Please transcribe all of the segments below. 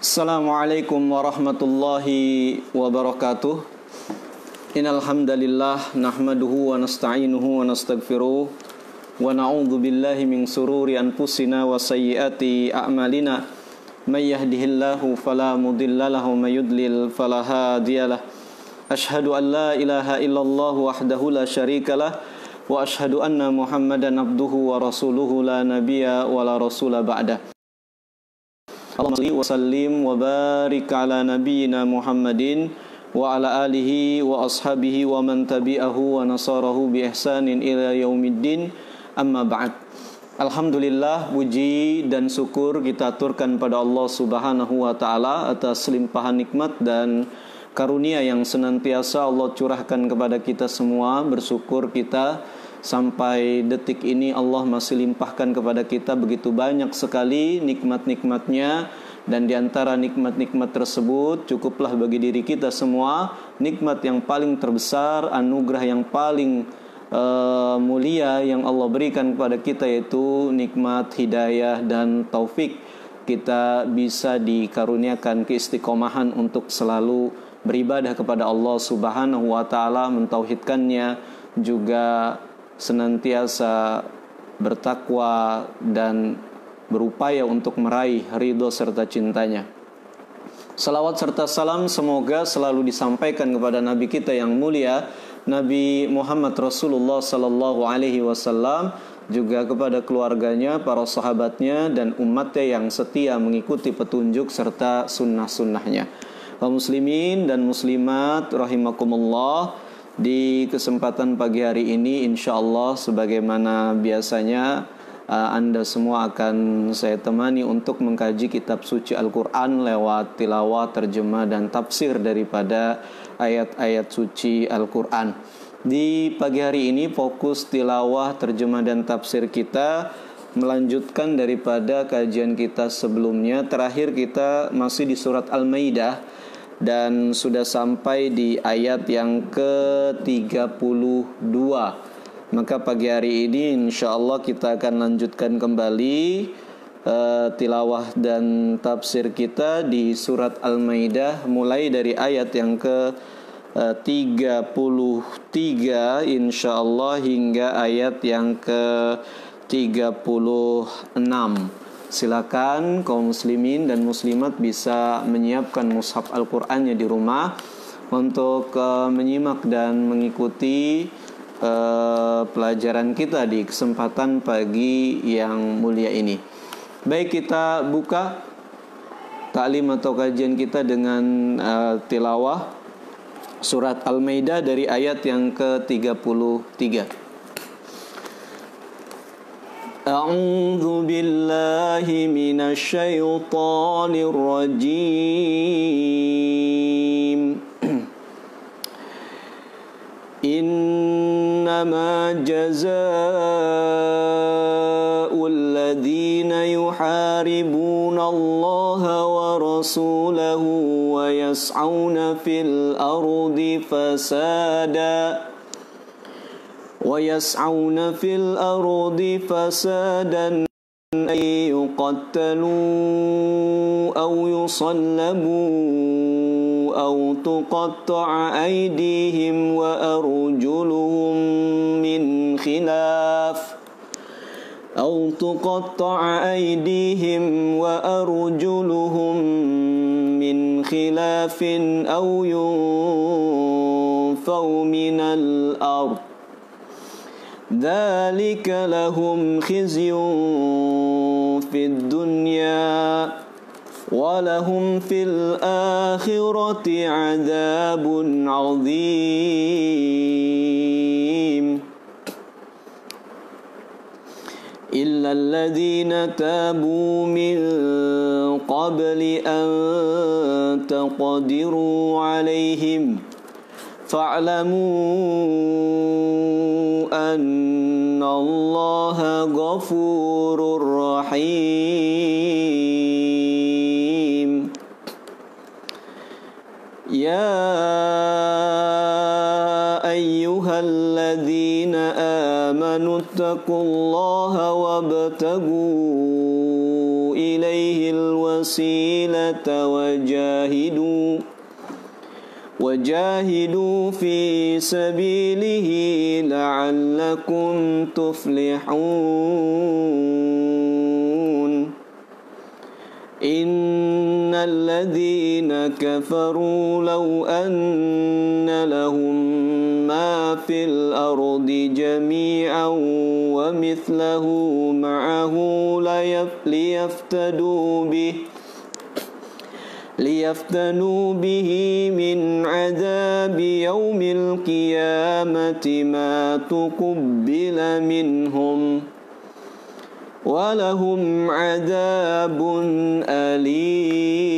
Assalamualaikum warahmatullahi wabarakatuh. Innal hamdalillah nahmaduhu wa nasta'inuhu wa nastaghfiruh wa na'udzu billahi min sururi anfusina wa sayyiati a'malina. May yahdihillahu fala mudilla lahu wa may yudlil fala hadiyalah. Asyhadu an la ilaha illallah wahdahu la syarikalah wa asyhadu anna Muhammadan abduhu wa rasuluhu la nabiyya wa la rasula ba'da. Allahumma shalli wa sallim wa barik ala nabiyyina Muhammadin wa ala alihi wa ashabihi wa man tabi'ahu wa nasarahu bi ihsanin ila yaumiddin, amma ba'd. Alhamdulillah, puji dan syukur kita aturkan pada Allah Subhanahu wa taala atas limpahan nikmat dan karunia yang senantiasa Allah curahkan kepada kita semua. Bersyukur kita sampai detik ini Allah masih limpahkan kepada kita begitu banyak sekali nikmat-nikmatnya. Dan diantara nikmat-nikmat tersebut cukuplah bagi diri kita semua nikmat yang paling terbesar, anugerah yang paling mulia yang Allah berikan kepada kita, yaitu nikmat hidayah dan taufik. Kita bisa dikaruniakan keistiqomahan untuk selalu beribadah kepada Allah Subhanahu wa taala, mentauhidkannya, juga senantiasa bertakwa dan berupaya untuk meraih ridho serta cintanya. Salawat serta salam semoga selalu disampaikan kepada Nabi kita yang mulia, Nabi Muhammad Rasulullah Sallallahu Alaihi Wasallam, juga kepada keluarganya, para sahabatnya, dan umatnya yang setia mengikuti petunjuk serta sunnah-sunnahnya. Kaum muslimin dan muslimat rahimakumullah, di kesempatan pagi hari ini insyaallah sebagaimana biasanya Anda semua akan saya temani untuk mengkaji kitab suci Al-Quran lewat tilawah, terjemah, dan tafsir daripada ayat-ayat suci Al-Quran. Di pagi hari ini fokus tilawah, terjemah, dan tafsir kita melanjutkan daripada kajian kita sebelumnya. Terakhir kita masih di surat Al-Maidah dan sudah sampai di ayat yang ke-32. Maka pagi hari ini insyaallah kita akan lanjutkan kembali tilawah dan tafsir kita di surat Al-Maidah, mulai dari ayat yang ke-33 insyaallah hingga ayat yang ke-36. Silakan kaum muslimin dan muslimat bisa menyiapkan mushaf Al-Qur'annya di rumah untuk menyimak dan mengikuti pelajaran kita di kesempatan pagi yang mulia ini. Baik, kita buka taklim atau kajian kita dengan tilawah surat Al-Maidah dari ayat yang ke-33. A'udzu billahi minasy syaithanir rajim. Innama jazaa'ul ladzina yuharibuna Allaha wa rasulahu wa yas'auna fil ardi fasadan an yuqattalu aw yusallabu aw tuqatta'a aydihim wa arjuluhum min khilaf aw yunfaw minal ard. Dzalika lahum khizyun fid dunya wa lahum fil akhirati 'adzabun 'adzim. Illa alladhina tabu min qabli an taqdiru 'alaihim fa'lamu anna Allaha ghafurur rahim. Ya ayyuhalladzina amanu taqullaha wabtagu ilaihil الوسيلة وجاهدوا في سبيله لعلكم تفلحون إن الذين كفروا لو أن لهم ما في الأرض جميعا ومثله معه ليفتدوا به من عذاب يوم القيامة ما تقبل منهم ولهم عذاب أليم.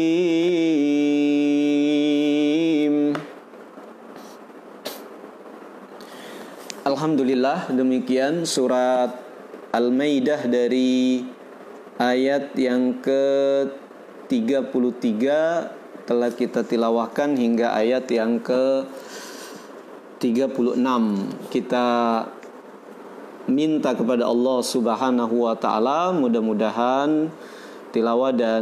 Alhamdulillah, demikian surat Al-Maidah dari ayat yang ke-33 telah kita tilawahkan hingga ayat yang ke-36. Kita minta kepada Allah Subhanahu wa taala mudah-mudahan tilawah dan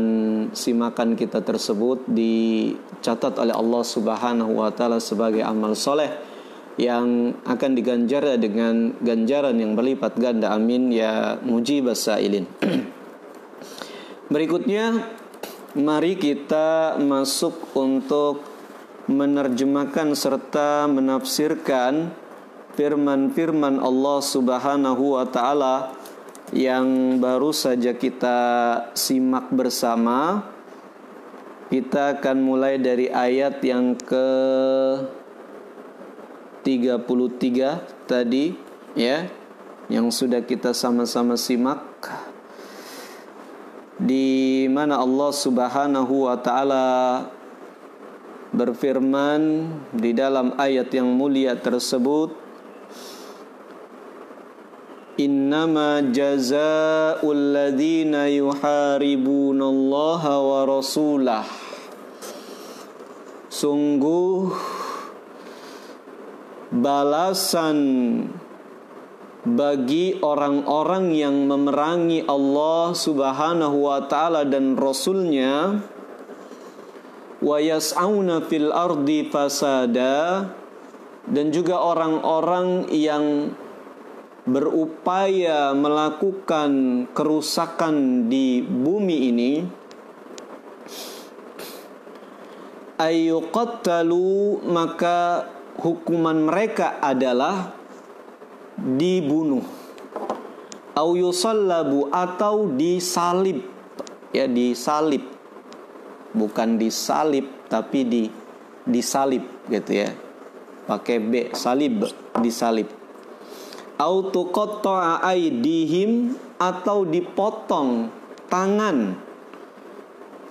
simakan kita tersebut dicatat oleh Allah Subhanahu wa taala sebagai amal soleh yang akan diganjar dengan ganjaran yang berlipat ganda. Amin ya mujibas sa'ilin. Berikutnya mari kita masuk untuk menerjemahkan serta menafsirkan firman-firman Allah Subhanahu wa taala yang baru saja kita simak bersama. Kita akan mulai dari ayat yang ke-33 tadi ya, yang sudah kita sama-sama simak, di mana Allah Subhanahu wa taala berfirman di dalam ayat yang mulia tersebut, innama jazaa'ul ladzina yuharibunallaha wa rasulah. Sungguh balasan bagi orang-orang yang memerangi Allah Subhanahu wa ta'ala dan Rasulnya, wa yas'auna fil ardi fasada, dan juga orang-orang yang berupaya melakukan kerusakan di bumi ini, ayyuqattalu, maka hukuman mereka adalah dibunuh, au yusallabu, atau disalib, ya disalib, bukan disalib tapi disalib gitu ya, pakai B, salib, disalib, au tuqatta'a aydihim, atau dipotong tangan,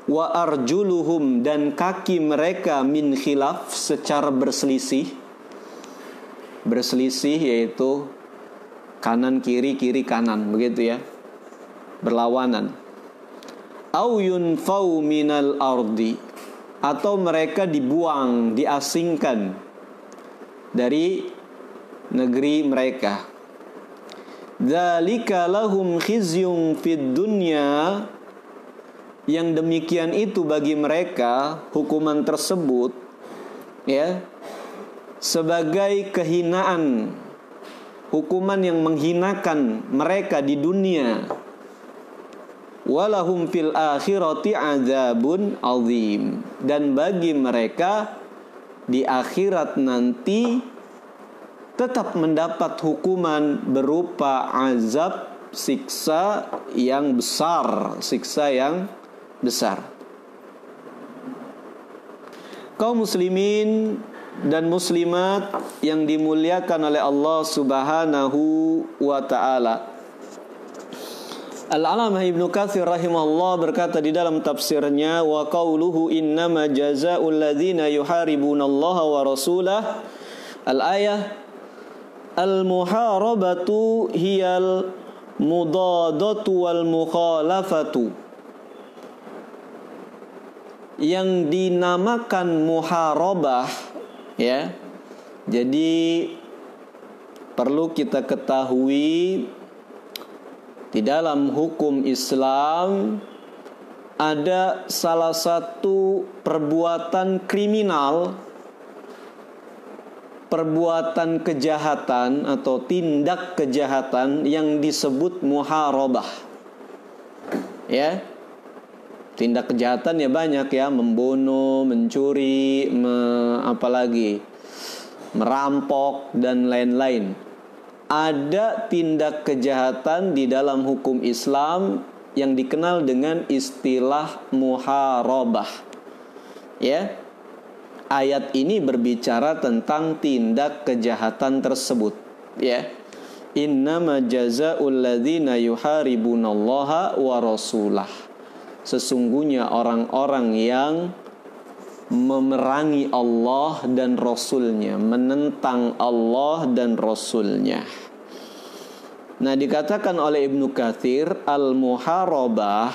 wa arjuluhum, dan kaki mereka, min khilaf, secara berselisih yaitu kanan kiri, kiri kanan, begitu ya, berlawanan. Au yunfau minal ardi, atau mereka dibuang, diasingkan dari negeri mereka. Dzalika lahum khizyun fid dunya, yang demikian itu bagi mereka, hukuman tersebut ya, sebagai kehinaan, hukuman yang menghinakan mereka di dunia. Walahum fil akhirati adzabun azim, dan bagi mereka di akhirat nanti tetap mendapat hukuman berupa azab, siksa yang besar, Kaum muslimin dan muslimat yang dimuliakan oleh Allah Subhanahu wa ta'ala, Al-Alamah Ibnu Katsir rahimahullah berkata di dalam tafsirnya, wa qauluhu innama jazaa'ul ladzina yuharibunallaha wa rasulah, al-ayah al-muharabatu hiyal mudadatu wal mukhalafatu. Yang dinamakan muharabah ya, jadi perlu kita ketahui di dalam hukum Islam ada salah satu perbuatan kriminal, perbuatan kejahatan atau tindak kejahatan yang disebut muharabah. Ya. Tindak kejahatan ya banyak ya, membunuh, mencuri, apalagi merampok dan lain-lain. Ada tindak kejahatan di dalam hukum Islam yang dikenal dengan istilah muharabah. Ya. Ayat ini berbicara tentang tindak kejahatan tersebut, ya. Innama jazaa'ul ladzina yuharibunallaha wa rasulah. Sesungguhnya orang-orang yang memerangi Allah dan Rasulnya, menentang Allah dan Rasulnya. Nah, dikatakan oleh Ibnu Katsir, al-muharabah,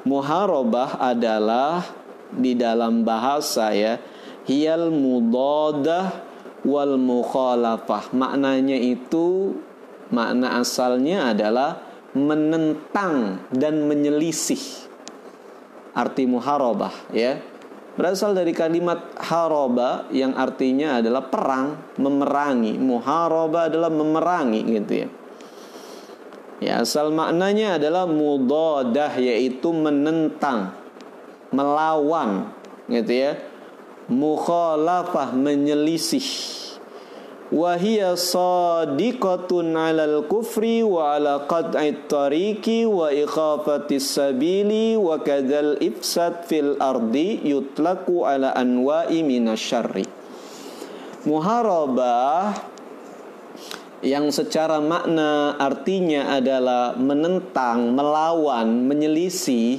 muharabah adalah di dalam bahasa ya, hiyal mudadah wal mukhalafah. Maknanya itu, makna asalnya adalah menentang dan menyelisih. Arti muharabah ya berasal dari kalimat haraba yang artinya adalah perang, memerangi. Muharabah adalah memerangi gitu ya. Ya, asal maknanya adalah mudadah, yaitu menentang, melawan gitu ya. Mukhalafah, menyelisih. Wahia sadiqatun 'alal kufri wa 'ala qat'it tariqi wa iqafatis sabili wa kadzal ifsad fil ardi yutlaqu 'ala anwa'i minasyarri. Muharabah yang secara makna artinya adalah menentang, melawan, menyelisih,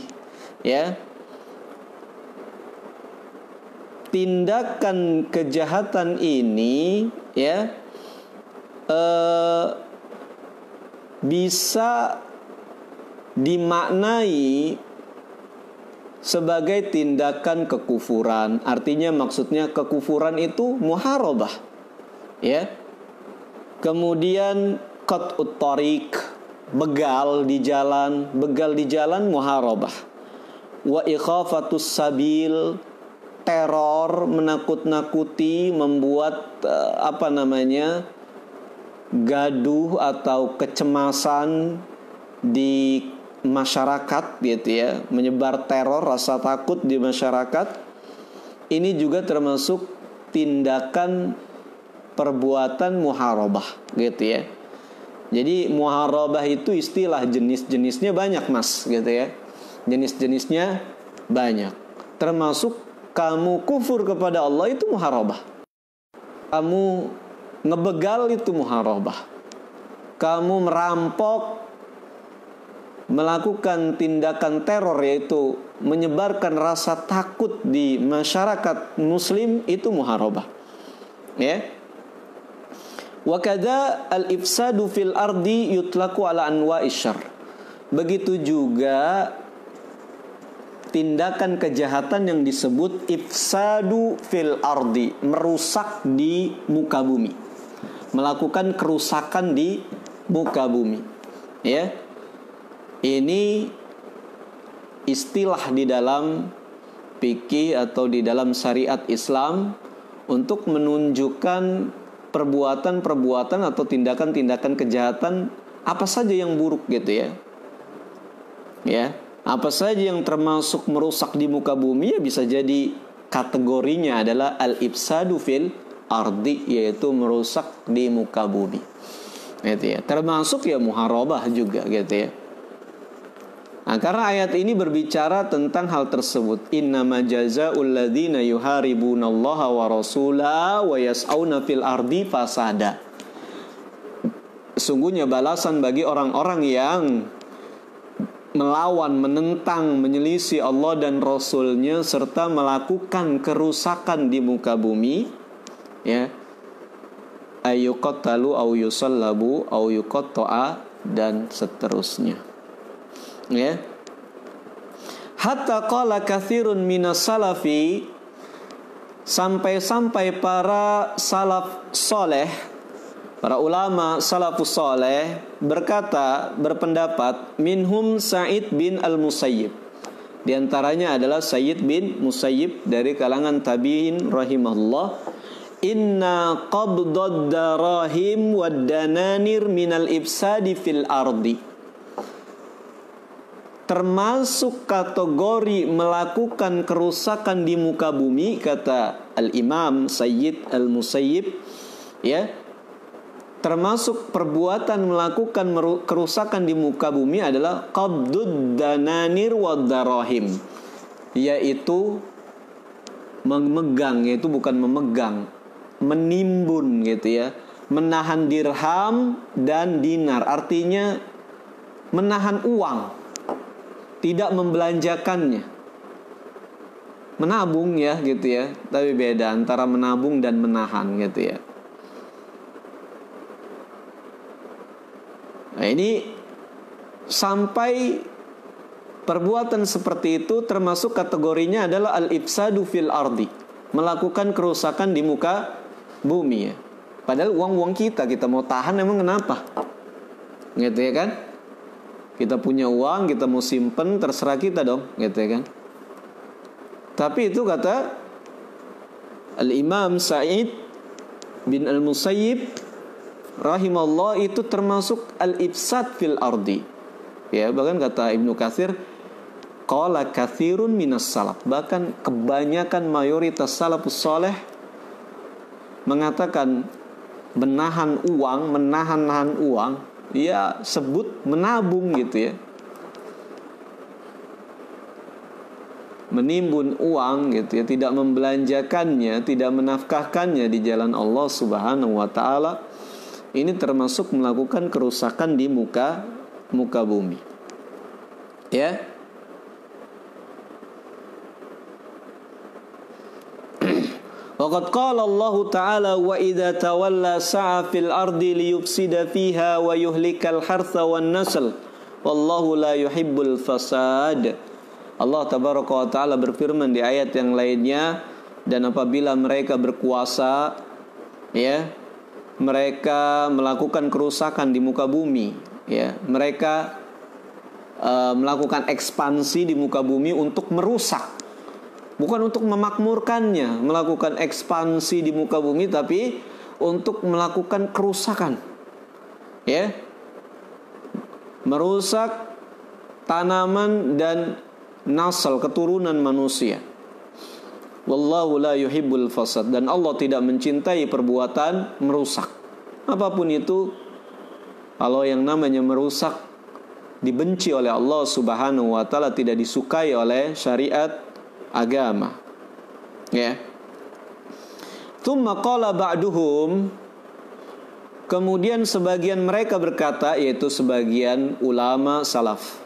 ya. Tindakan kejahatan ini ya bisa dimaknai sebagai tindakan kekufuran. Artinya maksudnya kekufuran itu muharabah, ya. Kemudian qat'ut tariq, begal di jalan muharabah. Wa ikhafatus sabil, teror, menakut-nakuti, membuat gaduh atau kecemasan di masyarakat gitu ya, menyebar teror, rasa takut di masyarakat. Ini juga termasuk tindakan perbuatan muharabah gitu ya. Jadi muharabah itu istilah, jenis-jenisnya banyak mas gitu ya. Jenis-jenisnya banyak. Termasuk kamu kufur kepada Allah itu muharabah. Kamu ngebegal itu muharabah. Kamu merampok, melakukan tindakan teror yaitu menyebarkan rasa takut di masyarakat muslim itu muharabah. Ya. Wa kadza al-ifsadu fil ardi yutlaqu ala anwa'ish syarr. Begitu juga tindakan kejahatan yang disebut ifsadu fil ardi, merusak di muka bumi, melakukan kerusakan di muka bumi. Ya, ini istilah di dalam fikih atau di dalam syariat Islam untuk menunjukkan perbuatan-perbuatan atau tindakan-tindakan kejahatan apa saja yang buruk gitu ya. Ya. Apa saja yang termasuk merusak di muka bumi ya bisa jadi kategorinya adalah al-ifsadu fil ardi, yaitu merusak di muka bumi. Gitu ya. Termasuk ya muharabah juga gitu ya. Nah, karena ayat ini berbicara tentang hal tersebut. Innama jazaa'ul ladzina yuharibunallaha wa rasulahu wa yas'auna fil ardi fasada. Sungguhnya balasan bagi orang-orang yang melawan, menentang, menyelisih Allah dan Rasulnya serta melakukan kerusakan di muka bumi, ya, ayyuqattalu au yusallabu au yuqatta'a dan seterusnya, ya. Hatta qala katsirun minas salafi, sampai-sampai para salaf soleh, para ulama salafus soleh berpendapat, minhum Sa'id bin al-Musayyib, Di antaranya adalah Sayyid bin Musayyib dari kalangan tabi'in rahimahullah, inna qabdad darahim wad dananir minal ifsadi fil ardi. Termasuk kategori melakukan kerusakan di muka bumi, kata Al-Imam Sayyid Al-Musayyib, ya. Termasuk perbuatan melakukan kerusakan di muka bumi adalah qabdud dananir wad darahim, yaitu memegang, yaitu bukan memegang, menimbun gitu ya, menahan dirham dan dinar, artinya menahan uang, tidak membelanjakannya. Menabung ya gitu ya, tapi beda antara menabung dan menahan gitu ya. Nah, ini sampai perbuatan seperti itu termasuk kategorinya adalah al-ifsadu fil ardi, melakukan kerusakan di muka bumi ya. Padahal uang-uang kita mau tahan, emang kenapa? Gitu ya kan? Kita punya uang, kita mau simpen, terserah kita dong, gitu ya kan? Tapi itu kata Al-Imam Sa'id bin Al-Musayyib rahimahullah, itu termasuk al-ifsad fil ardi. Ya, bahkan kata Ibnu Katsir, qala katsirun minas salaf, bahkan kebanyakan mayoritas salafus saleh mengatakan menahan uang, menahan uang, ya sebut menabung gitu ya. Menimbun uang gitu ya, tidak membelanjakannya, tidak menafkahkannya di jalan Allah Subhanahu wa taala. Ini termasuk melakukan kerusakan di muka bumi. Ya. Waqad qala Allah Ta'ala wa idza tawalla sa'a fil ardi liyufsida fiha wa yuhlikal hartha wan nasl wallahu la yuhibbul fasad. Allah Tabaraka wa Ta'ala berfirman di ayat yang lainnya, dan apabila mereka berkuasa, ya, mereka melakukan kerusakan di muka bumi, ya, mereka melakukan ekspansi di muka bumi untuk merusak, bukan untuk memakmurkannya. Melakukan ekspansi di muka bumi tapi untuk melakukan kerusakan, ya, merusak tanaman dan nasal, keturunan manusia. Wallahu la yuhibbul fasad, dan Allah tidak mencintai perbuatan merusak. Apapun itu, kalau yang namanya merusak dibenci oleh Allah Subhanahu wa taala, tidak disukai oleh syariat agama. Ya. Tsumma qala ba'duhum, kemudian sebagian mereka berkata, yaitu sebagian ulama salaf,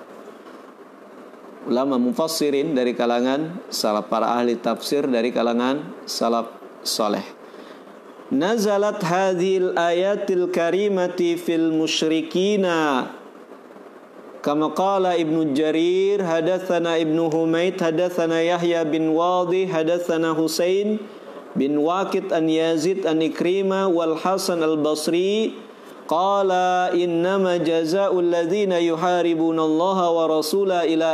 ulama mufassirin dari kalangan salaf, para ahli tafsir dari kalangan salaf saleh. Nazalat hadhil ayatil karimati fil musyrikina kama qala Ibnu Jarir hadatsana Ibnu Humaid hadatsana Yahya bin Wadih hadatsana Husain bin Waqid an Yazid an Ikrimah wal Hasan al-Basri qala innama jazaa'ul ladzina yuharibuna Allah wa rasulahu ila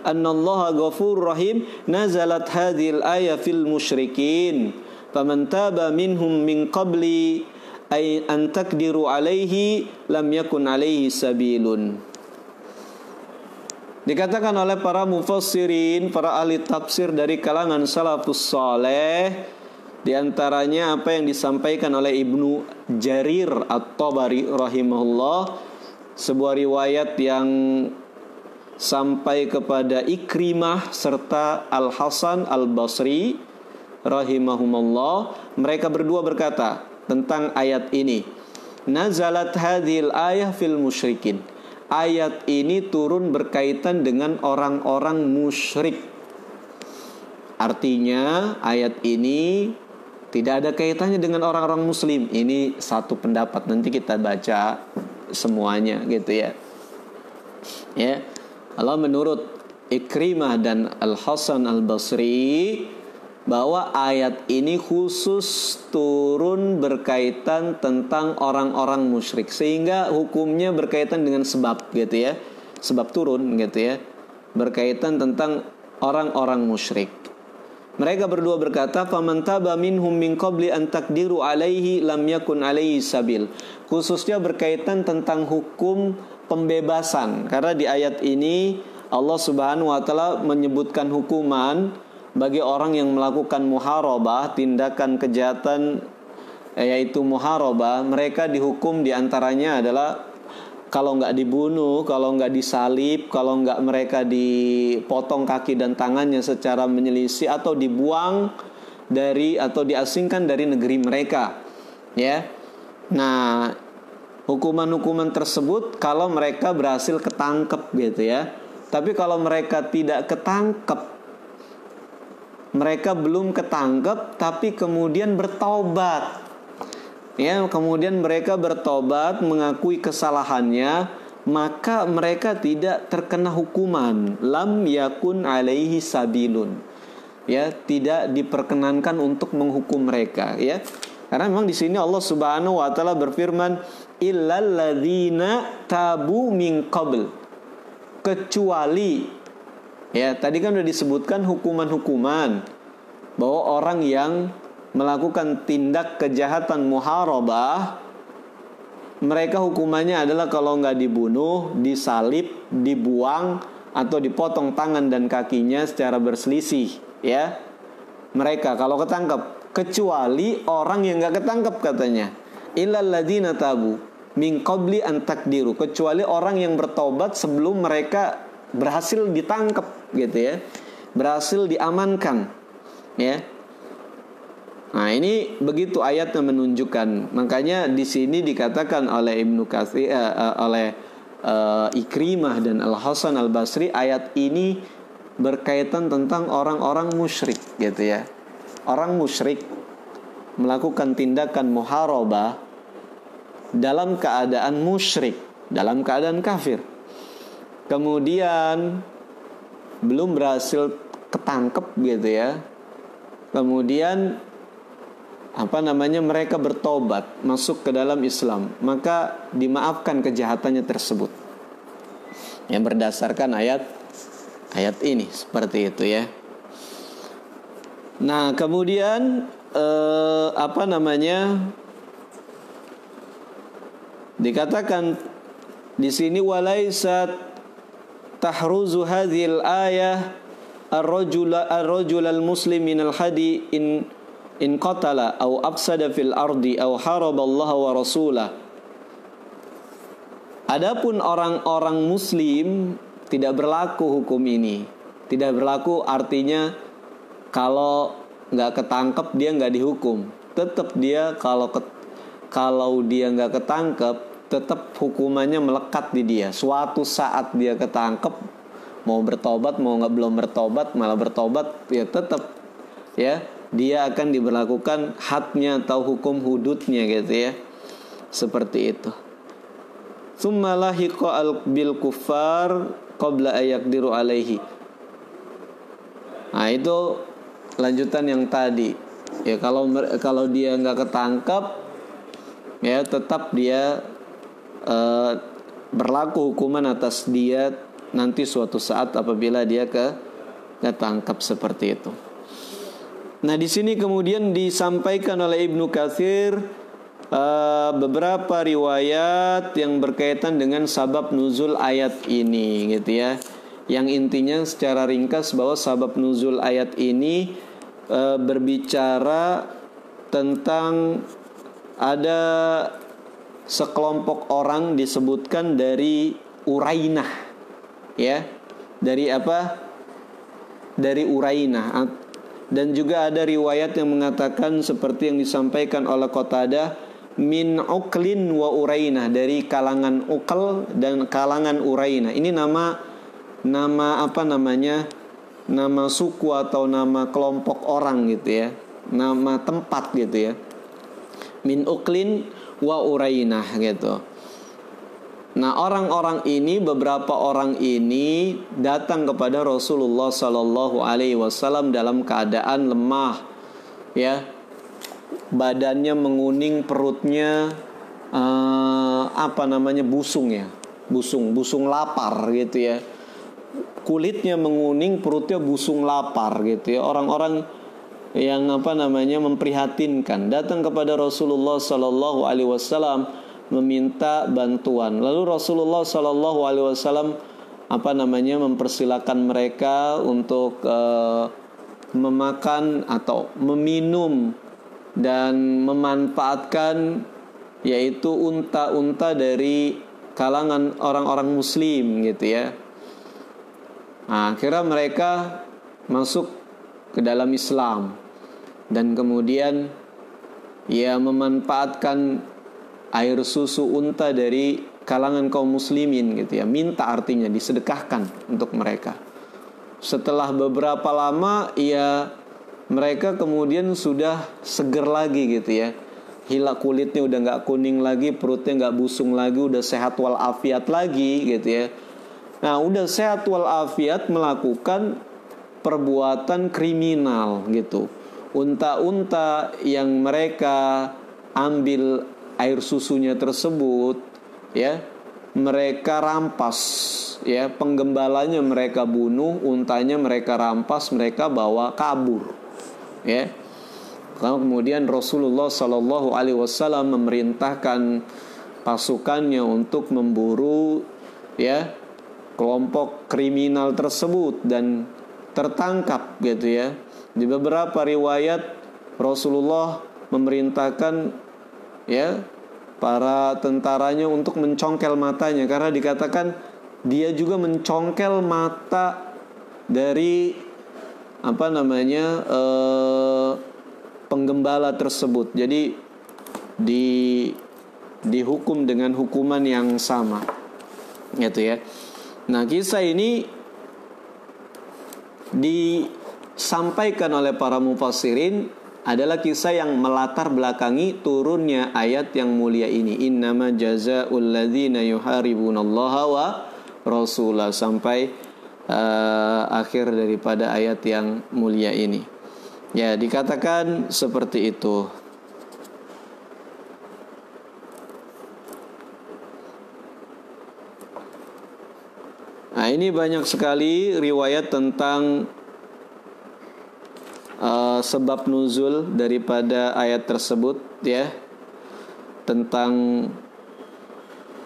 annallaha ghafurur rahim nazalat hadhil ayah fil musyrikin faman taba minhum min qabli ay an takdiru alaihi lam yakun alaihi sabilun. Dikatakan oleh para mufassirin, para ahli tafsir dari kalangan salafus saleh, di antaranya apa yang disampaikan oleh Ibnu Jarir At-Tabari rahimahullah, sebuah riwayat yang sampai kepada Ikrimah serta Al-Hasan Al-Basri rahimahumullah. Mereka berdua berkata tentang ayat ini, nazalat hadhil ayah fil musyrikin, ayat ini turun berkaitan dengan orang-orang musyrik. Artinya ayat ini tidak ada kaitannya dengan orang-orang muslim. Ini satu pendapat, nanti kita baca semuanya gitu ya. Ya. Allah menurut Ikrimah dan Al-Hasan Al-Basri bahwa ayat ini khusus turun berkaitan tentang orang-orang musyrik, sehingga hukumnya berkaitan dengan sebab gitu ya. Sebab turun gitu ya. Berkaitan tentang orang-orang musyrik. Mereka berdua berkata, "Faman taba minhum min qabli an taqdiru alaihi lam yakun alaihi sabil." Khususnya berkaitan tentang hukum pembebasan. Karena di ayat ini Allah Subhanahu wa taala menyebutkan hukuman bagi orang yang melakukan muharabah, tindakan kejahatan yaitu muharabah. Mereka dihukum diantaranya adalah kalau nggak dibunuh, kalau nggak disalib, kalau nggak mereka dipotong kaki dan tangannya secara menyelisih, atau dibuang dari atau diasingkan dari negeri mereka, ya. Nah, hukuman-hukuman tersebut kalau mereka berhasil ketangkep gitu ya. Tapi kalau mereka tidak ketangkep, mereka belum ketangkep tapi kemudian bertobat, ya, kemudian mereka bertobat, mengakui kesalahannya, maka mereka tidak terkena hukuman. Lam yakun alaihi sabilun, ya, tidak diperkenankan untuk menghukum mereka, ya. Karena memang di sini Allah Subhanahu wa taala berfirman, illal ladzina tabu min qabl, kecuali, ya, tadi kan sudah disebutkan hukuman-hukuman bahwa orang yang melakukan tindak kejahatan muharabah, mereka hukumannya adalah kalau nggak dibunuh, disalib, dibuang, atau dipotong tangan dan kakinya secara berselisih, ya. Mereka kalau ketangkep, kecuali orang yang nggak ketangkep, katanya illal ladzina tabu min qabli an taqdiru, kecuali orang yang bertobat sebelum mereka berhasil ditangkap, gitu ya, berhasil diamankan, ya. Nah, ini begitu ayatnya menunjukkan. Makanya di sini dikatakan oleh Ibnu Katsir, oleh Ikrimah dan Al Hasan Al Basri, ayat ini berkaitan tentang orang-orang musyrik, gitu ya. Orang musyrik melakukan tindakan muharabah dalam keadaan musyrik, dalam keadaan kafir. Kemudian belum berhasil ketangkep, gitu ya. Kemudian mereka bertobat, masuk ke dalam Islam, maka dimaafkan kejahatannya tersebut, yang berdasarkan ayat ini, seperti itu, ya. Nah, kemudian dikatakan di sini, walaisat tahruzu hadhil ayah ar-rajul al-muslim min al-hadi in qatala aw afsada fil ardi aw haraba Allah wa rasulah. Adapun orang-orang muslim tidak berlaku hukum ini. Tidak berlaku artinya kalau nggak ketangkep dia nggak dihukum. Tetap dia kalau dia nggak ketangkep, tetap hukumannya melekat di dia. Suatu saat dia ketangkep, mau bertobat mau nggak belum bertobat, malah bertobat, ya tetap, ya, dia akan diberlakukan hadnya atau hukum hududnya, gitu ya. Seperti itu. Tsumma lahiqa bil kuffar qabla ayaqdiru alaihi. Nah, itu lanjutan yang tadi. Ya, kalau dia nggak ketangkap, ya tetap dia berlaku hukuman atas dia nanti suatu saat apabila dia ketangkap, seperti itu. Nah, di sini kemudian disampaikan oleh Ibnu Katsir beberapa riwayat yang berkaitan dengan sabab nuzul ayat ini, gitu ya. Yang intinya secara ringkas bahwa sabab nuzul ayat ini berbicara tentang ada sekelompok orang disebutkan dari Urainah, ya. Dari apa? Dari Urainah. Dan juga ada riwayat yang mengatakan seperti yang disampaikan oleh Qatadah, min Uqlin wa Urainah, dari kalangan Uql dan kalangan Urainah. Ini nama nama suku atau nama kelompok orang, gitu ya, nama tempat, gitu ya. Min Uqlin wa Urainah, gitu. Nah, orang-orang ini, beberapa orang ini datang kepada Rasulullah Sallallahu Alaihi Wasallam dalam keadaan lemah, ya, badannya menguning, perutnya busung, ya, busung lapar, gitu ya. kulitnya menguning, perutnya busung lapar gitu ya. Orang-orang yang memprihatinkan datang kepada Rasulullah Sallallahu Alaihi Wasallam meminta bantuan. Lalu Rasulullah Sallallahu Alaihi Wasallam mempersilakan mereka untuk memakan atau meminum dan memanfaatkan yaitu unta-unta dari kalangan orang-orang muslim gitu ya. Nah, akhirnya mereka masuk ke dalam Islam dan kemudian memanfaatkan air susu unta dari kalangan kaum muslimin gitu ya. Minta artinya disedekahkan untuk mereka. Setelah beberapa lama mereka kemudian sudah seger lagi gitu ya. Kulitnya udah gak kuning lagi, perutnya gak busung lagi, udah sehat walafiat lagi gitu ya. Nah, udah sehat walafiat melakukan perbuatan kriminal gitu. Unta-unta yang mereka ambil air susunya tersebut ya, mereka rampas ya, penggembalanya mereka bunuh, untanya mereka rampas, mereka bawa kabur ya. Lalu kemudian Rasulullah Sallallahu Alaihi Wasallam memerintahkan pasukannya untuk memburu ya kelompok kriminal tersebut dan tertangkap gitu ya. Di beberapa riwayat Rasulullah memerintahkan ya para tentaranya untuk mencongkel matanya, karena dikatakan dia juga mencongkel mata dari penggembala tersebut. Jadi dihukum dengan hukuman yang sama gitu ya. Nah, kisah ini disampaikan oleh para mufassirin adalah kisah yang melatar belakangi turunnya ayat yang mulia ini, innama jazaa'ul ladzina yuharibunallaha wa rasulah, sampai akhir daripada ayat yang mulia ini. Ya, dikatakan seperti itu. Nah, ini banyak sekali riwayat tentang sebab nuzul daripada ayat tersebut ya, tentang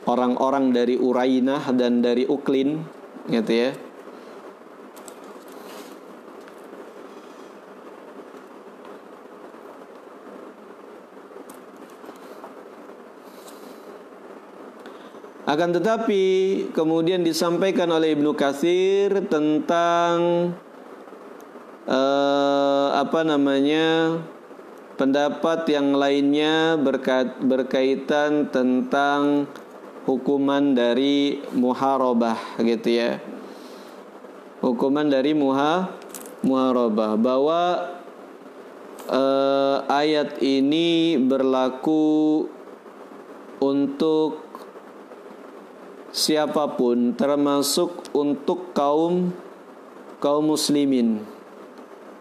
orang-orang dari Urainah dan dari Uklin gitu ya. Akan tetapi kemudian disampaikan oleh Ibnu Katsir tentang pendapat yang lainnya berkaitan tentang hukuman dari muharabah gitu ya. Hukuman dari muharabah, bahwa ayat ini berlaku untuk siapapun, termasuk untuk kaum muslimin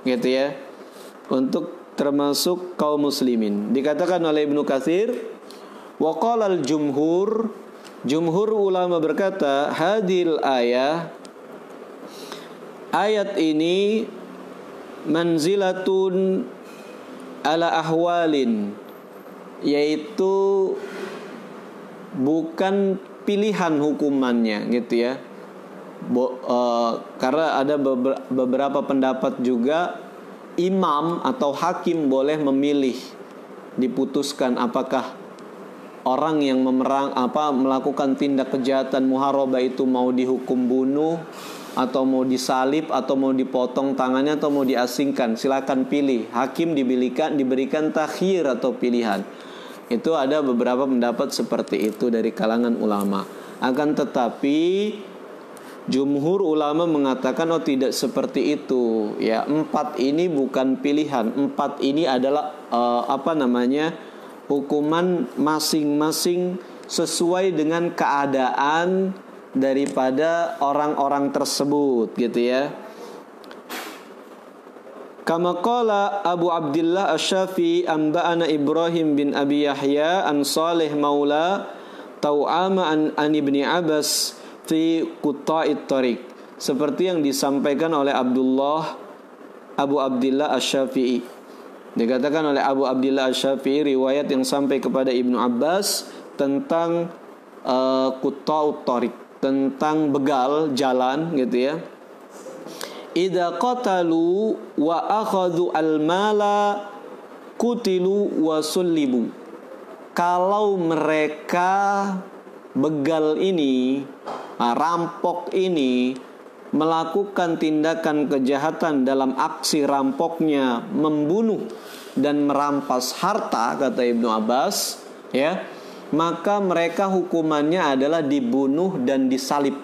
gitu ya, untuk termasuk kaum muslimin. Dikatakan oleh Ibnu Katsir, wa qala al-jumhur, jumhur ulama berkata, hadil ayat ini manzilatun ala ahwalin, yaitu bukan pilihan hukumannya gitu ya. Karena ada beberapa pendapat juga imam atau hakim boleh memilih, diputuskan apakah orang yang melakukan tindak kejahatan muharabah itu mau dihukum bunuh atau mau disalib atau mau dipotong tangannya atau mau diasingkan. Silakan pilih. Hakim diberikan takhir atau pilihan. Itu ada beberapa pendapat seperti itu dari kalangan ulama. Akan tetapi jumhur ulama mengatakan tidak seperti itu ya. 4 ini bukan pilihan. 4 ini adalah hukuman masing-masing sesuai dengan keadaan daripada orang-orang tersebut gitu ya. Kama qala Abu Abdullah Asy-Syafi'i anba'ana Ibrahim bin Abi Yahya an Salih maula Tau'ama an Ibni Abbas fi Qutta'it Tariq. seperti yang disampaikan oleh Abu Abdillah Asy-Syafi'i. Dikatakan oleh Abu Abdillah Asy-Syafi'i riwayat yang sampai kepada Ibnu Abbas tentang qutta'ut thariq, tentang begal jalan gitu ya. Idza qatalu wa akhadhu al-mala kutilu wa sullibu. Kalau mereka begal ini, rampok ini melakukan tindakan kejahatan dalam aksi rampoknya, membunuh dan merampas harta, kata Ibnu Abbas, ya, maka mereka hukumannya adalah dibunuh dan disalib.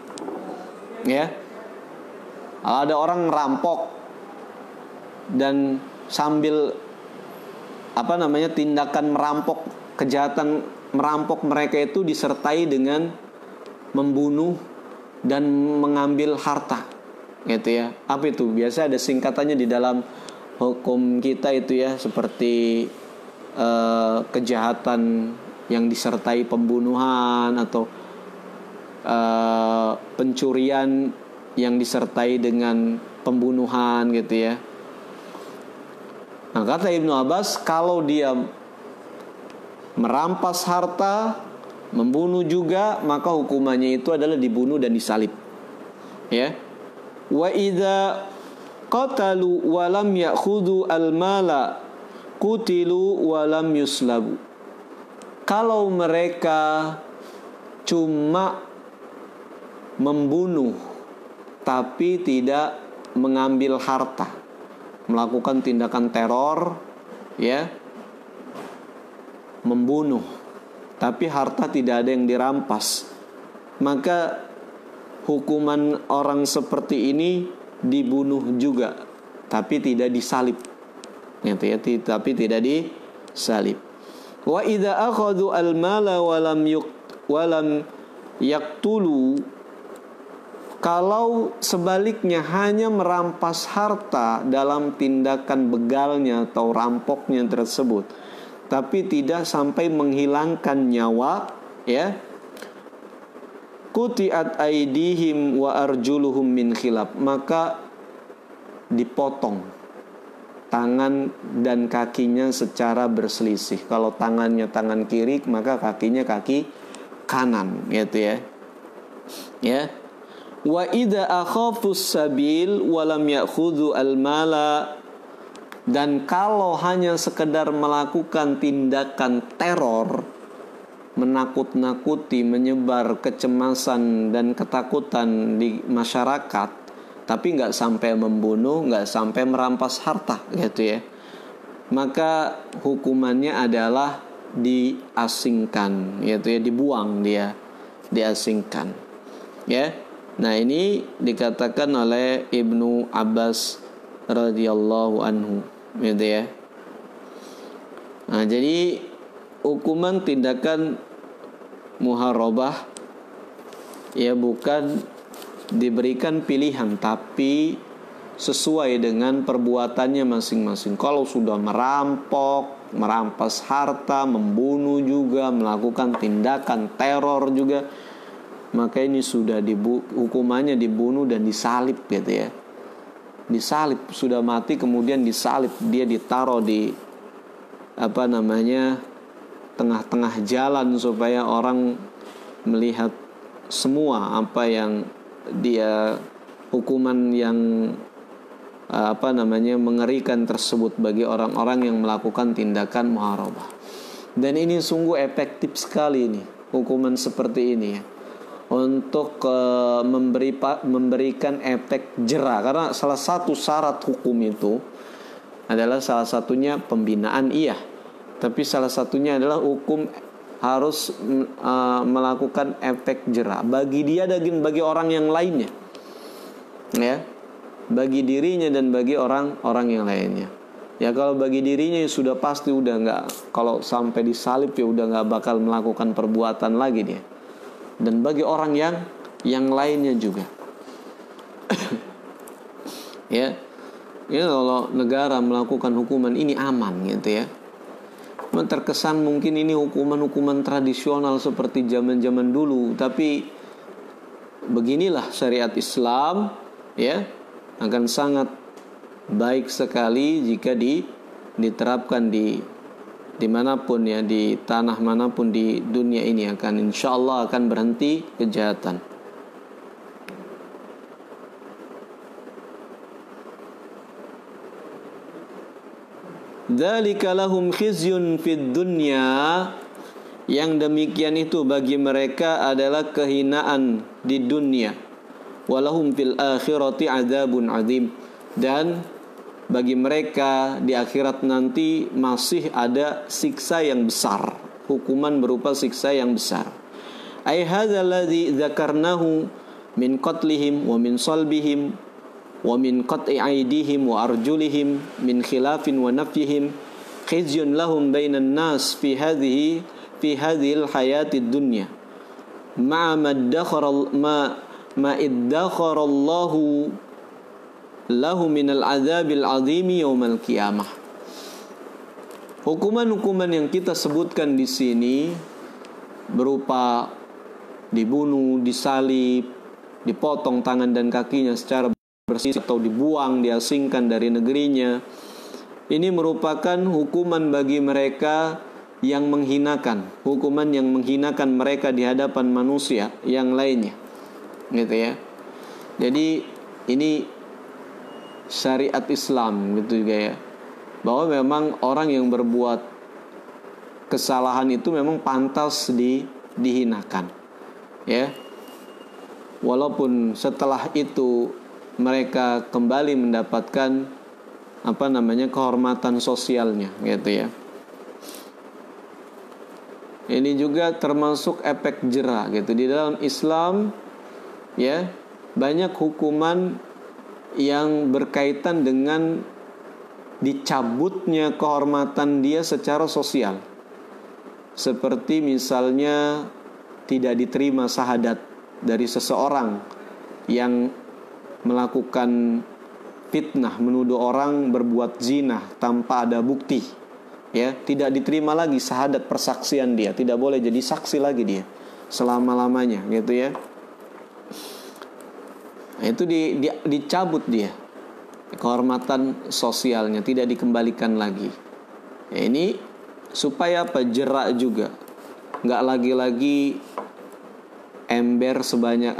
Ya. Ada orang rampok dan sambil tindakan merampok, kejahatan merampok mereka itu disertai dengan membunuh dan mengambil harta, gitu ya. Apa itu? Biasa ada singkatannya di dalam hukum kita itu ya, seperti kejahatan yang disertai pembunuhan atau pencurian yang disertai dengan pembunuhan, gitu ya. Nah, kata Ibnu Abbas, kalau dia merampas harta, membunuh juga, maka hukumannya itu adalah dibunuh dan disalib. Ya. Wa idza qatalu wa lam ya'khudhu al-mala qutilu wa lam yuslabu. Kalau mereka cuma membunuh tapi tidak mengambil harta, melakukan tindakan teror, ya, membunuh tapi harta tidak ada yang dirampas, maka hukuman orang seperti ini dibunuh juga tapi tidak disalib, gitu ya, tapi tidak disalib. Wa idza akhadhu al-mala wa lam yaqtulu. Kalau sebaliknya hanya merampas harta dalam tindakan begalnya atau rampoknya tersebut, tapi tidak sampai menghilangkan nyawa, ya, quti'at aydihim wa arjuluhum min khilaf, maka dipotong tangan dan kakinya secara berselisih. Kalau tangannya tangan kiri, maka kakinya kaki kanan, gitu ya. Ya. Wa idza akhafus sabil wa lam ya'khudhu al-mala. Dan kalau hanya sekedar melakukan tindakan teror, menakut-nakuti, menyebar kecemasan dan ketakutan di masyarakat, tapi nggak sampai membunuh, nggak sampai merampas harta, gitu ya, maka hukumannya adalah diasingkan, gitu ya, dibuang dia, diasingkan, ya. Nah, ini dikatakan oleh Ibnu Abbas radhiyallahu anhu, gitu ya. Nah, jadi hukuman tindakan muharabah ya bukan diberikan pilihan, tapi sesuai dengan perbuatannya masing-masing. Kalau sudah merampok, merampas harta, membunuh juga, melakukan tindakan teror juga, maka ini sudah hukumannya dibunuh dan disalib, gitu ya. Disalib, sudah mati kemudian disalib, dia ditaruh di tengah-tengah jalan supaya orang melihat semua apa yang dia, hukuman yang mengerikan tersebut bagi orang-orang yang melakukan tindakan muharabah. Dan ini sungguh efektif sekali ini, hukuman seperti ini ya, untuk memberikan efek jera. Karena salah satu syarat hukum itu adalah salah satunya pembinaan, iya, tapi salah satunya adalah hukum harus melakukan efek jera bagi dia dan bagi orang yang lainnya, ya, bagi dirinya dan bagi orang-orang yang lainnya. Ya, kalau bagi dirinya ya sudah pasti udah nggak, kalau sampai disalib ya udah nggak bakal melakukan perbuatan lagi dia. Dan bagi orang yang lainnya juga. Ya, kalau negara melakukan hukuman ini aman, gitu ya. Terkesan mungkin ini hukuman-hukuman tradisional seperti zaman-zaman dulu, tapi beginilah syariat Islam ya, akan sangat baik sekali jika diterapkan di dimanapun ya, di tanah manapun di dunia ini, akan insya Allah akan berhenti kejahatan. Dzalika lahum khizyun fid dunya, yang demikian itu bagi mereka adalah kehinaan di dunia. Walahum fil akhirati adzabun adzim, dan bagi mereka di akhirat nanti masih ada siksa yang besar, hukuman berupa siksa yang besar. Ai hadzal ladzi dzakarnahu min qatlihim wa min salbihim wa min qat'i aydihim wa arjulihim min khilafin wa nafyihim khizyun lahum bainan nas fi hadhihi al-hayati ad-dunya ma iddakhara Allahu lahu min al-'adzabil 'azimi yaumal qiyamah. Hukuman-hukuman yang kita sebutkan di sini berupa dibunuh, disalib, dipotong tangan dan kakinya secara bersih atau dibuang, diasingkan dari negerinya. Ini merupakan hukuman bagi mereka yang menghinakan, hukuman yang menghinakan mereka di hadapan manusia yang lainnya, gitu ya. Jadi ini syariat Islam, gitu juga ya, bahwa memang orang yang berbuat kesalahan itu memang pantas dihinakan, ya. Walaupun setelah itu mereka kembali mendapatkan kehormatan sosialnya, gitu ya. Ini juga termasuk efek jera, gitu. Di dalam Islam ya, banyak hukuman yang berkaitan dengan dicabutnya kehormatan dia secara sosial. Seperti misalnya tidak diterima syahadat dari seseorang yang melakukan fitnah, menuduh orang berbuat zina tanpa ada bukti, ya, tidak diterima lagi syahadat persaksian dia, tidak boleh jadi saksi lagi dia selama-lamanya, gitu ya. Nah, itu dicabut dia kehormatan sosialnya, tidak dikembalikan lagi. Ya, ini supaya apa? Jerak juga, nggak lagi-lagi ember sebanyak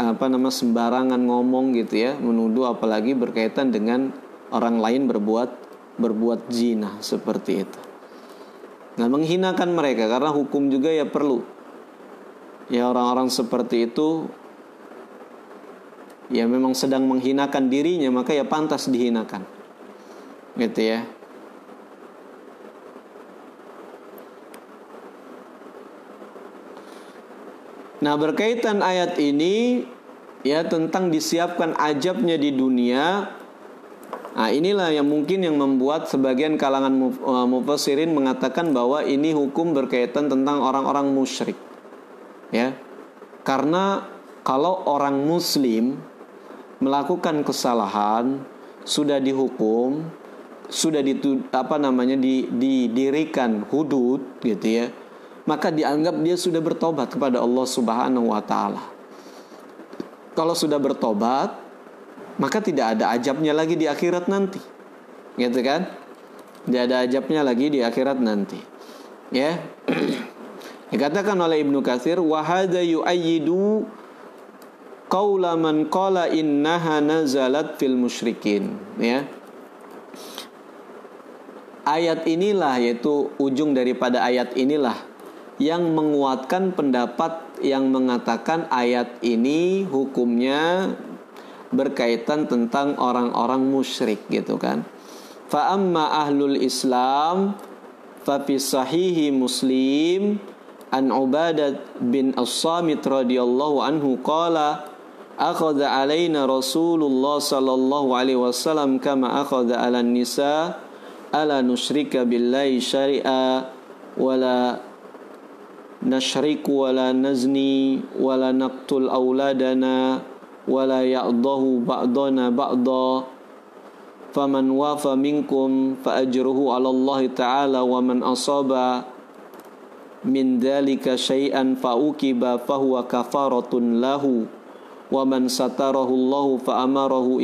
sembarangan ngomong, gitu ya, menuduh apalagi berkaitan dengan orang lain berbuat zina seperti itu. Nah, menghinakan mereka, karena hukum juga ya perlu. Ya, orang-orang seperti itu ya memang sedang menghinakan dirinya, maka ya pantas dihinakan, gitu ya. Nah, berkaitan ayat ini ya tentang disiapkan azabnya di dunia. Nah, inilah yang mungkin yang membuat sebagian kalangan mufassirin mengatakan bahwa ini hukum berkaitan tentang orang-orang musyrik. Ya. Karena kalau orang muslim melakukan kesalahan, sudah dihukum, sudah didirikan hudud, gitu ya, maka dianggap dia sudah bertobat kepada Allah Subhanahu wa ta'ala. Kalau sudah bertobat, maka tidak ada azabnya lagi di akhirat nanti, gitu kan? Tidak ada azabnya lagi di akhirat nanti, ya. Dikatakan oleh Ibnu Katsir, wa hadza yu'ayyidu qaula man qala innaha nazalat fil musyrikin, ya. Ayat inilah, yaitu ujung daripada ayat inilah yang menguatkan pendapat yang mengatakan ayat ini hukumnya berkaitan tentang orang-orang musyrik, gitu kan. Fa amma ahlul Islam fa fi sahihi Muslim an Ubadah bin As-Samit radhiyallahu anhu qala akhadha alaina Rasulullah sallallahu alaihi wasallam kama akhadha ala nisa ala nusyrika billahi syari'a wala nashriku wala nazni wala naqtul auladana wala ya'dahu ba'dana ba'da faman wafa minkum fa ajruhu 'ala Allah ta'ala wa man asaba min dzalika syai'an fa uqiba fa huwa kafaratun lahu wa man satarahu Allahu fa amruhu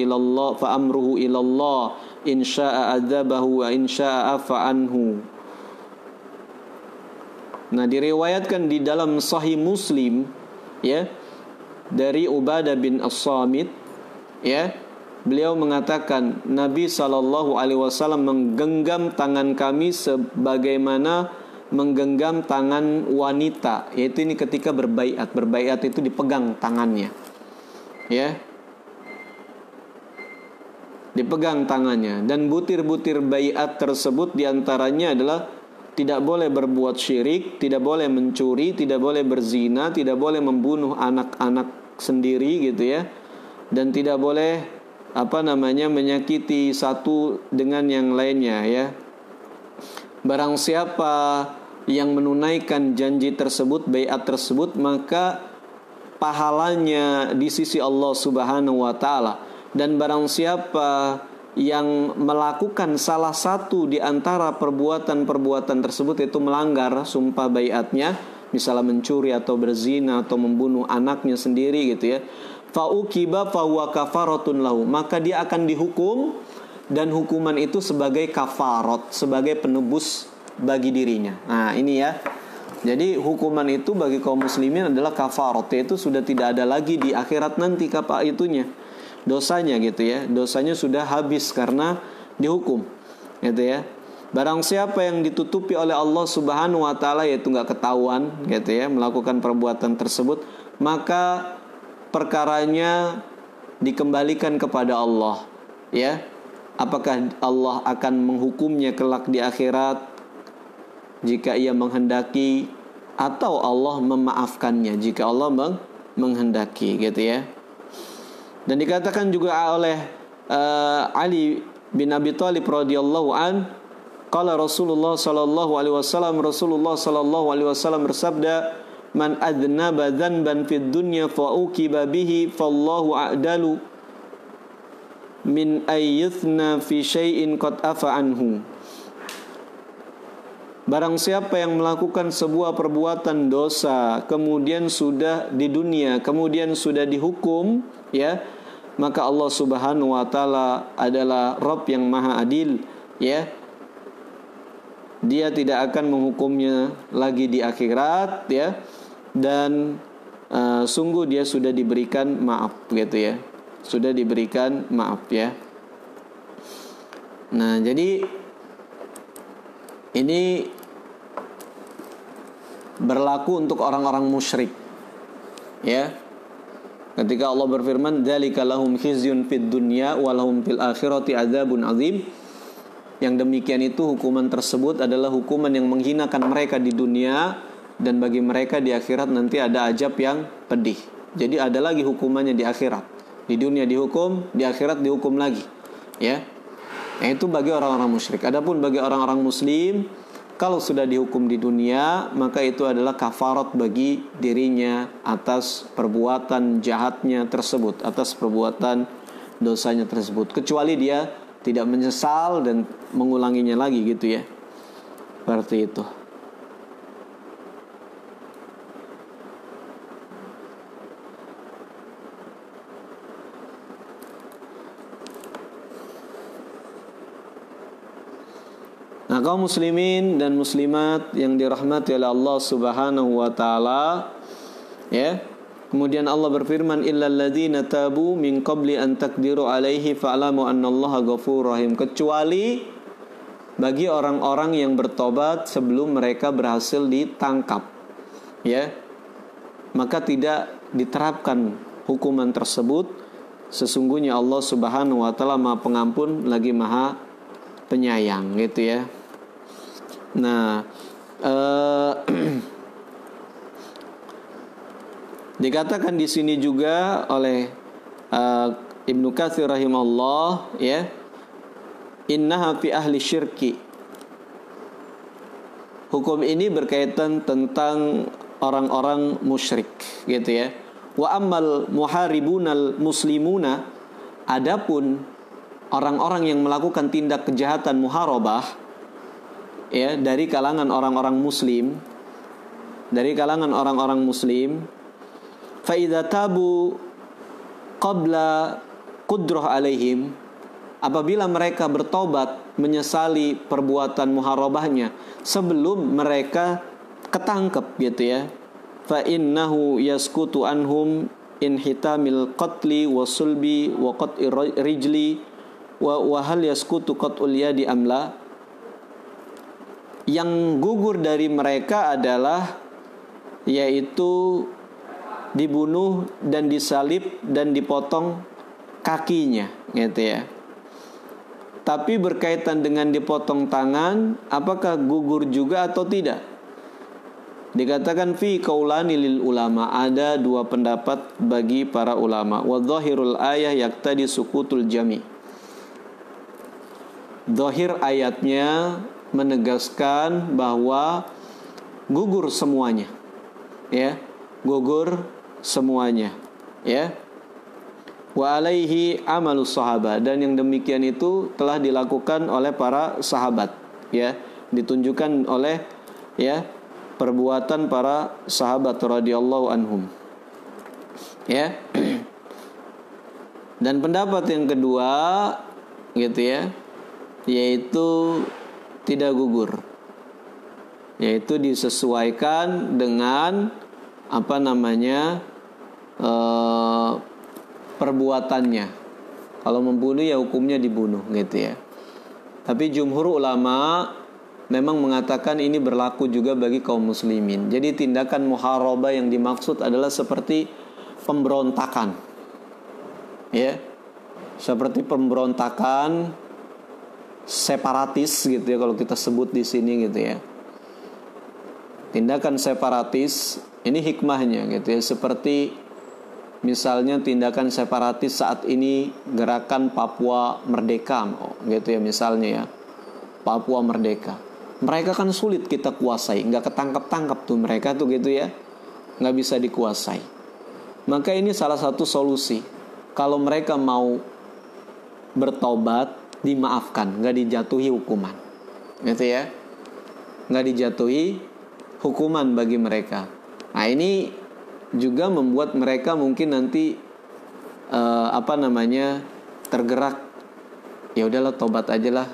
ila Allah in syaa'a adzabahu wa in syaa'a afa anhu. Nah, diriwayatkan di dalam Sahih Muslim ya dari Ubadah bin As-Samit ya, beliau mengatakan Nabi SAW menggenggam tangan kami sebagaimana menggenggam tangan wanita, yaitu ini ketika berbaiat. Berbaiat itu dipegang tangannya ya, dipegang tangannya. Dan butir-butir baiat tersebut diantaranya adalah tidak boleh berbuat syirik, tidak boleh mencuri, tidak boleh berzina, tidak boleh membunuh anak-anak sendiri gitu ya, dan tidak boleh menyakiti satu dengan yang lainnya ya. Barang siapa yang menunaikan janji tersebut, baiat tersebut, maka pahalanya di sisi Allah Subhanahu wa taala. Dan barang siapa yang melakukan salah satu di antara perbuatan-perbuatan tersebut, itu melanggar sumpah baiatnya, misalnya mencuri atau berzina atau membunuh anaknya sendiri gitu ya, fauqiba fahuwa kafaratun lahu, maka dia akan dihukum, dan hukuman itu sebagai kafarat, sebagai penebus bagi dirinya. Nah ini ya, jadi hukuman itu bagi kaum muslimin adalah kafarat, yaitu sudah tidak ada lagi di akhirat nanti itunya, dosanya gitu ya, dosanya sudah habis karena dihukum gitu ya. Barang siapa yang ditutupi oleh Allah Subhanahu wa taala, yaitu nggak ketahuan gitu ya melakukan perbuatan tersebut, maka perkaranya dikembalikan kepada Allah ya. Apakah Allah akan menghukumnya kelak di akhirat jika ia menghendaki, atau Allah memaafkannya jika Allah menghendaki gitu ya. Dan dikatakan juga oleh Ali bin Abi Thalib radhiyallahu an, qala Rasulullah sallallahu alaihi wasallam, Rasulullah sallallahu alaihi wasallam bersabda, man adnaba dzanban fid dunya fa uqiba bihi fallahu a'dalu min ayyuthna fi syai'in qad afa anhu. Barang siapa yang melakukan sebuah perbuatan dosa kemudian sudah di dunia, kemudian sudah dihukum ya, maka Allah Subhanahu wa taala adalah Rabb yang maha adil ya. Dia tidak akan menghukumnya lagi di akhirat ya, dan sungguh dia sudah diberikan maaf gitu ya, sudah diberikan maaf ya. Nah jadi ini berlaku untuk orang-orang musyrik ya. Ketika Allah berfirman, dzalika lahum khizyun fid dunya wa lahum fil akhirati adzabun azim. Yang demikian itu, hukuman tersebut adalah hukuman yang menghinakan mereka di dunia, dan bagi mereka di akhirat nanti ada azab yang pedih. Jadi ada lagi hukumannya di akhirat. Di dunia dihukum, di akhirat dihukum lagi ya. Nah, itu bagi orang-orang musyrik. Adapun bagi orang-orang muslim, kalau sudah dihukum di dunia, maka itu adalah kafarat bagi dirinya atas perbuatan jahatnya tersebut, atas perbuatan dosanya tersebut, kecuali dia tidak menyesal dan mengulanginya lagi gitu ya. Seperti itu. Nah, kaum muslimin dan muslimat yang dirahmati oleh Allah Subhanahu wa taala ya. Kemudian Allah berfirman, illal ladzina tabu min qabli an taqdiru alaihi fa'lamu annallaha ghafurur rahim, kecuali bagi orang-orang yang bertobat sebelum mereka berhasil ditangkap ya, maka tidak diterapkan hukuman tersebut. Sesungguhnya Allah Subhanahu wa taala Maha Pengampun lagi Maha Penyayang gitu ya. Nah, dikatakan di sini juga oleh Ibnu Katsir rahimahullah ya, innaha fi ahli syirki. Hukum ini berkaitan tentang orang-orang musyrik gitu ya. Wa ammal muharibunal muslimuna, adapun orang-orang yang melakukan tindak kejahatan muharabah ya, dari kalangan orang-orang muslim, dari kalangan orang-orang muslim, fa idza tabu qabla qudrah alaihim, apabila mereka bertobat menyesali perbuatan muharabahnya sebelum mereka ketangkep gitu ya, fa innahu yaskutu anhum inhitamil qatli wa sulbi wa qat'i rijli wa hal yaskutu qat'ul yadi amla. Yang gugur dari mereka adalah yaitu dibunuh dan disalib dan dipotong kakinya gitu ya. Tapi berkaitan dengan dipotong tangan, apakah gugur juga atau tidak? Dikatakan fi qaulani lil ulama, ada dua pendapat bagi para ulama. Wa dhahirul ayah yaqtadi sukutul jami. Zahir ayatnya menegaskan bahwa gugur semuanya. Ya, gugur semuanya, ya. Wa alaihi amalus sahabat, dan yang demikian itu telah dilakukan oleh para sahabat, ya, ditunjukkan oleh ya perbuatan para sahabat radhiyallahu anhum, ya. Dan pendapat yang kedua gitu ya, yaitu tidak gugur, yaitu disesuaikan dengan apa namanya perbuatannya. Kalau membunuh ya hukumnya dibunuh gitu ya. Tapi jumhur ulama memang mengatakan ini berlaku juga bagi kaum muslimin. Jadi tindakan muharabah yang dimaksud adalah seperti pemberontakan, ya, seperti pemberontakan separatis gitu ya, kalau kita sebut di sini gitu ya. Tindakan separatis ini hikmahnya gitu ya, seperti misalnya tindakan separatis saat ini gerakan Papua Merdeka gitu ya, misalnya ya, Papua Merdeka. Mereka kan sulit kita kuasai, nggak ketangkap-tangkap tuh mereka tuh gitu ya, nggak bisa dikuasai. Maka ini salah satu solusi. Kalau mereka mau bertobat, dimaafkan, nggak dijatuhi hukuman, gitu ya, nggak dijatuhi hukuman bagi mereka. Nah ini juga membuat mereka mungkin nanti tergerak, ya udahlah tobat aja lah,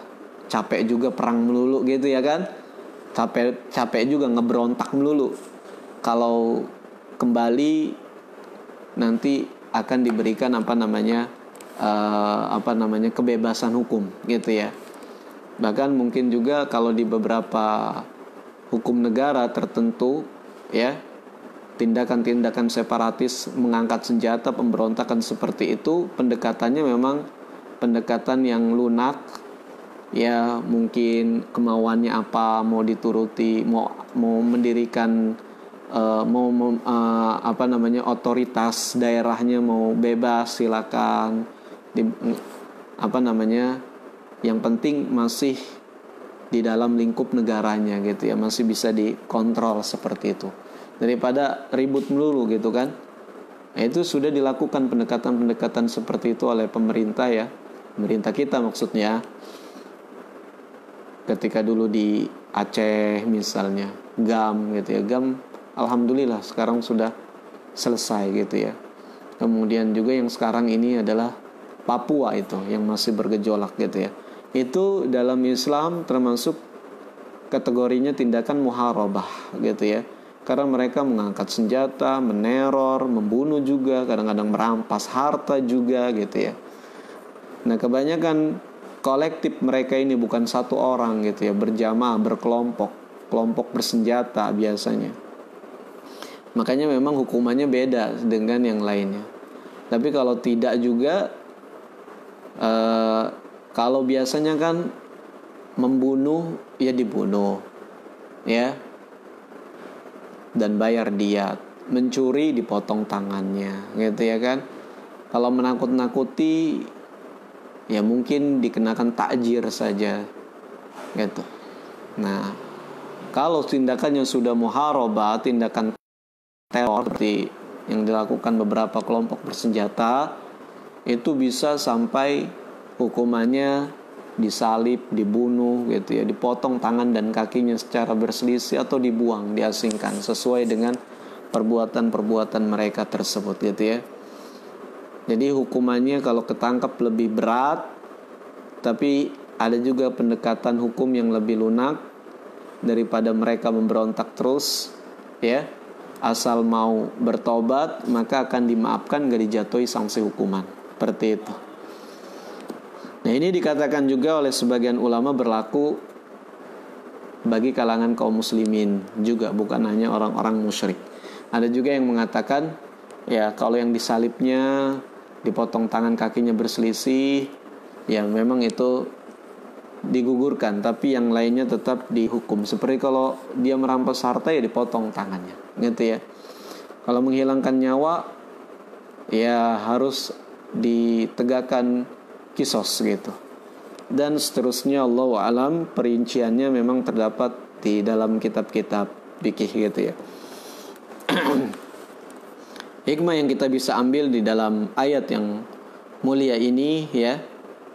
capek juga perang melulu gitu ya kan, capek juga ngeberontak melulu. Kalau kembali nanti akan diberikan kebebasan hukum gitu ya. Bahkan mungkin juga kalau di beberapa hukum negara tertentu ya, tindakan-tindakan separatis, mengangkat senjata, pemberontakan seperti itu, pendekatannya memang pendekatan yang lunak, ya mungkin kemauannya apa mau dituruti, mau mendirikan otoritas daerahnya mau bebas silakan, yang penting masih di dalam lingkup negaranya gitu ya, masih bisa dikontrol seperti itu, daripada ribut melulu gitu kan. Nah, itu sudah dilakukan pendekatan-pendekatan seperti itu oleh pemerintah ya, pemerintah kita maksudnya. Ketika dulu di Aceh misalnya, GAM gitu ya, GAM alhamdulillah sekarang sudah selesai gitu ya. Kemudian juga yang sekarang ini adalah Papua itu yang masih bergejolak gitu ya. Itu dalam Islam termasuk kategorinya tindakan muharabah gitu ya. Karena mereka mengangkat senjata, meneror, membunuh juga, kadang-kadang merampas harta juga gitu ya. Nah, kebanyakan kolektif mereka ini bukan satu orang gitu ya, berjamaah, kelompok bersenjata biasanya. Makanya memang hukumannya beda dengan yang lainnya. Tapi kalau tidak juga, kalau biasanya kan membunuh ya dibunuh ya, dan bayar diat. Mencuri dipotong tangannya gitu ya kan. Kalau menakut-nakuti ya mungkin dikenakan takjir saja gitu. Nah, kalau tindakannya sudah muharabah, tindakan teror seperti yang dilakukan beberapa kelompok bersenjata, itu bisa sampai hukumannya disalib, dibunuh gitu ya, dipotong tangan dan kakinya secara berselisih atau dibuang, diasingkan sesuai dengan perbuatan-perbuatan mereka tersebut gitu ya. Jadi hukumannya kalau ketangkap lebih berat, tapi ada juga pendekatan hukum yang lebih lunak daripada mereka memberontak terus, ya. Asal mau bertobat maka akan dimaafkan, gak dijatuhi sanksi hukuman. Seperti itu. Nah, ini dikatakan juga oleh sebagian ulama berlaku bagi kalangan kaum muslimin juga, bukan hanya orang-orang musyrik. Ada juga yang mengatakan, ya kalau yang disalibnya, dipotong tangan kakinya berselisih, ya memang itu digugurkan, tapi yang lainnya tetap dihukum. Seperti kalau dia merampas harta, ya dipotong tangannya, gitu ya. Kalau menghilangkan nyawa, ya harus ditegakkan kisos gitu. Dan seterusnya, Allahu a'lam, perinciannya memang terdapat di dalam kitab-kitab fikih gitu ya. Hikmah yang kita bisa ambil di dalam ayat yang mulia ini, ya,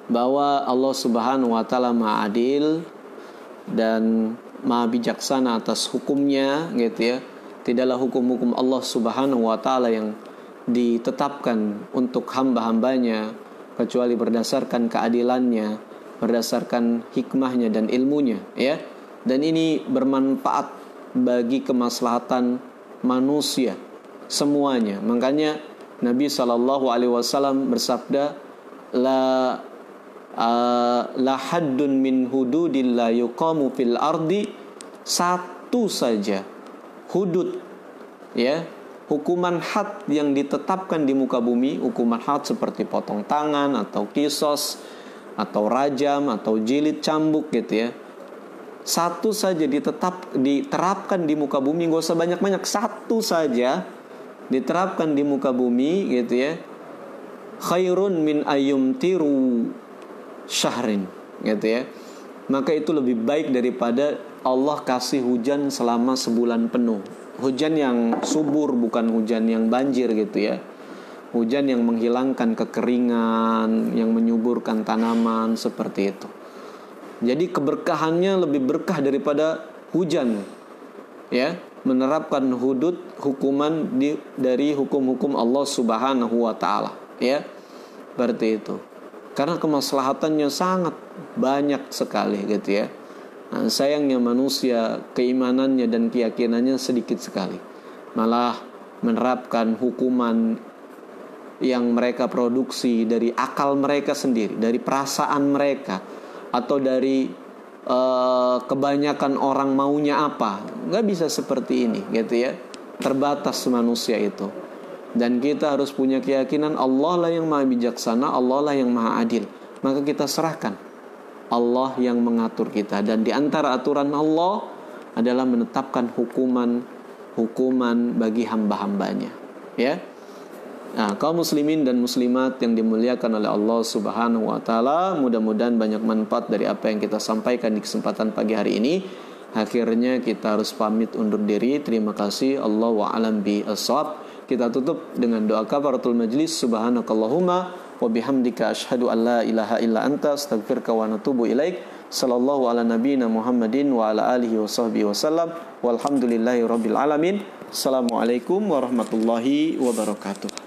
bahwa Allah Subhanahu wa taala Maha Adil dan Maha bijaksana atas hukumnya gitu ya. Tidaklah hukum-hukum Allah Subhanahu wa taala yang ditetapkan untuk hamba-hambanya kecuali berdasarkan keadilannya, berdasarkan hikmahnya dan ilmunya, ya. Dan ini bermanfaat bagi kemaslahatan manusia semuanya. Makanya Nabi SAW bersabda, la haddun min hududillah yuqamu fil ardi, satu saja hudud, ya, hukuman had yang ditetapkan di muka bumi. Hukuman had seperti potong tangan atau kisos atau rajam atau jilid cambuk gitu ya. Satu saja diterapkan di muka bumi, gak usah banyak-banyak, satu saja diterapkan di muka bumi gitu ya. Khairun min ayyumtiru syahrin gitu ya. Maka itu lebih baik daripada Allah kasih hujan selama sebulan penuh. Hujan yang subur, bukan hujan yang banjir gitu ya. Hujan yang menghilangkan kekeringan, yang menyuburkan tanaman, seperti itu. Jadi keberkahannya lebih berkah daripada hujan, ya. Menerapkan hudud, hukuman dari hukum-hukum Allah Subhanahu wa taala, ya. Seperti itu. Karena kemaslahatannya sangat banyak sekali gitu ya. Nah, sayangnya manusia keimanannya dan keyakinannya sedikit sekali. Malah menerapkan hukuman yang mereka produksi dari akal mereka sendiri, dari perasaan mereka, atau dari kebanyakan orang maunya apa. Gak bisa seperti ini gitu ya. Terbatas manusia itu. Dan kita harus punya keyakinan Allah lah yang maha bijaksana, Allah lah yang maha adil. Maka kita serahkan Allah yang mengatur kita. Dan di antara aturan Allah adalah menetapkan hukuman bagi hamba-hambanya, ya. Nah, kaum muslimin dan muslimat yang dimuliakan oleh Allah Subhanahu wa taala, mudah-mudahan banyak manfaat dari apa yang kita sampaikan di kesempatan pagi hari ini. Akhirnya kita harus pamit undur diri. Terima kasih. Allahu a'lam bishawab. Kita tutup dengan doa kafaratul majlis. Subhanakallahumma wa bihamdika asyhadu an la ilaha illa anta astaghfiruka wa atubu ilaik. Sallallahu ala nabiyyina Muhammadin wa ala alihi wa sahbihi wasallam. Walhamdulillahi rabbil alamin. Assalamualaikum warahmatullahi wabarakatuh.